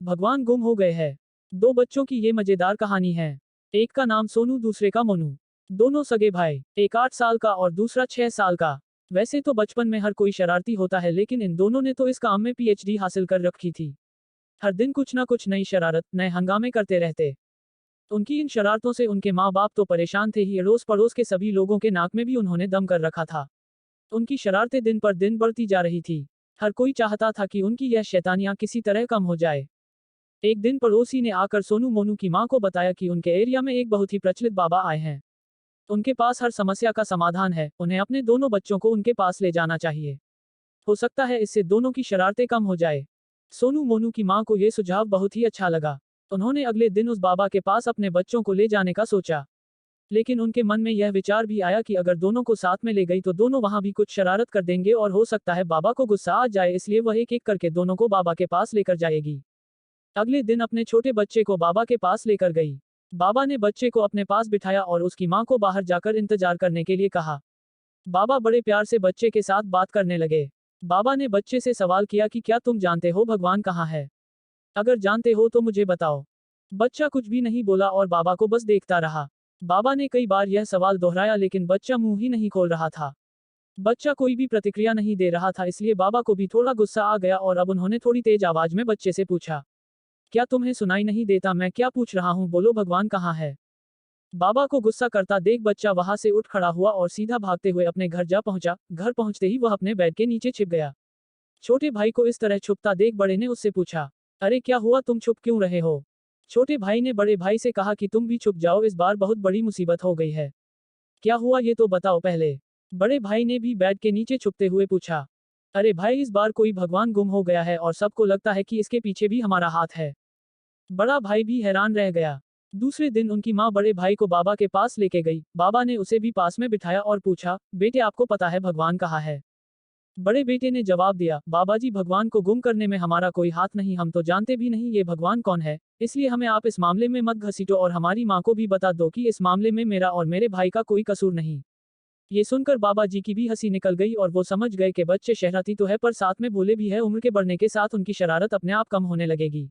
भगवान गुम हो गए हैं। दो बच्चों की ये मजेदार कहानी है। एक का नाम सोनू, दूसरे का मोनू। दोनों सगे भाई, एक 8 साल का और दूसरा 6 साल का। वैसे तो बचपन में हर कोई शरारती होता है, लेकिन इन दोनों ने तो इस काम में पीएचडी हासिल कर रखी थी। हर दिन कुछ ना कुछ नई शरारत, नए हंगामे करते रहते। उनकी इन शरारतों से उनके माँ बाप तो परेशान थे ही, अड़ोस पड़ोस के सभी लोगों के नाक में भी उन्होंने दम कर रखा था। उनकी शरारतें दिन पर दिन बढ़ती जा रही थी। हर कोई चाहता था कि उनकी यह शैतानियां किसी तरह कम हो जाए। एक दिन पड़ोसी ने आकर सोनू मोनू की मां को बताया कि उनके एरिया में एक बहुत ही प्रचलित बाबा आए हैं। उनके पास हर समस्या का समाधान है, उन्हें अपने दोनों बच्चों को उनके पास ले जाना चाहिए। हो सकता है इससे दोनों की शरारतें कम हो जाए। सोनू मोनू की मां को यह सुझाव बहुत ही अच्छा लगा। उन्होंने अगले दिन उस बाबा के पास अपने बच्चों को ले जाने का सोचा। लेकिन उनके मन में यह विचार भी आया कि अगर दोनों को साथ में ले गई तो दोनों वहां भी कुछ शरारत कर देंगे और हो सकता है बाबा को गुस्सा आ जाए, इसलिए वह एक एक करके दोनों को बाबा के पास लेकर जाएगी। अगले दिन अपने छोटे बच्चे को बाबा के पास लेकर गई। बाबा ने बच्चे को अपने पास बिठाया और उसकी मां को बाहर जाकर इंतजार करने के लिए कहा। बाबा बड़े प्यार से बच्चे के साथ बात करने लगे। बाबा ने बच्चे से सवाल किया कि क्या तुम जानते हो भगवान कहाँ है? अगर जानते हो तो मुझे बताओ। बच्चा कुछ भी नहीं बोला और बाबा को बस देखता रहा। बाबा ने कई बार यह सवाल दोहराया, लेकिन बच्चा मुंह ही नहीं खोल रहा था। बच्चा कोई भी प्रतिक्रिया नहीं दे रहा था, इसलिए बाबा को भी थोड़ा गुस्सा आ गया और अब उन्होंने थोड़ी तेज आवाज में बच्चे से पूछा, क्या तुम्हें सुनाई नहीं देता मैं क्या पूछ रहा हूँ? बोलो भगवान कहाँ है? बाबा को गुस्सा करता देख बच्चा वहां से उठ खड़ा हुआ और सीधा भागते हुए अपने घर जा पहुंचा। घर पहुंचते ही वह अपने बेड के नीचे छिप गया। छोटे भाई को इस तरह छुपता देख बड़े ने उससे पूछा, अरे क्या हुआ, तुम छुप क्यों रहे हो? छोटे भाई ने बड़े भाई से कहा कि तुम भी छुप जाओ, इस बार बहुत बड़ी मुसीबत हो गई है। क्या हुआ ये तो बताओ पहले। बड़े भाई ने भी बेड के नीचे छुपते हुए पूछा। अरे भाई, इस बार कोई भगवान गुम हो गया है और सबको लगता है कि इसके पीछे भी हमारा हाथ है। बड़ा भाई भी हैरान रह गया। दूसरे दिन उनकी माँ बड़े भाई को बाबा के पास लेके गई। बाबा ने उसे भी पास में बिठाया और पूछा, बेटे आपको पता है भगवान कहाँ है? बड़े बेटे ने जवाब दिया, बाबा जी भगवान को गुम करने में हमारा कोई हाथ नहीं, हम तो जानते भी नहीं ये भगवान कौन है, इसलिए हमें आप इस मामले में मत घसीटो और हमारी माँ को भी बता दो कि इस मामले में मेरा और मेरे भाई का कोई कसूर नहीं। ये सुनकर बाबा जी की भी हंसी निकल गई और वो समझ गए कि बच्चे शरारती तो है पर साथ में भोले भी है, उम्र के बढ़ने के साथ उनकी शरारत अपने आप कम होने लगेगी।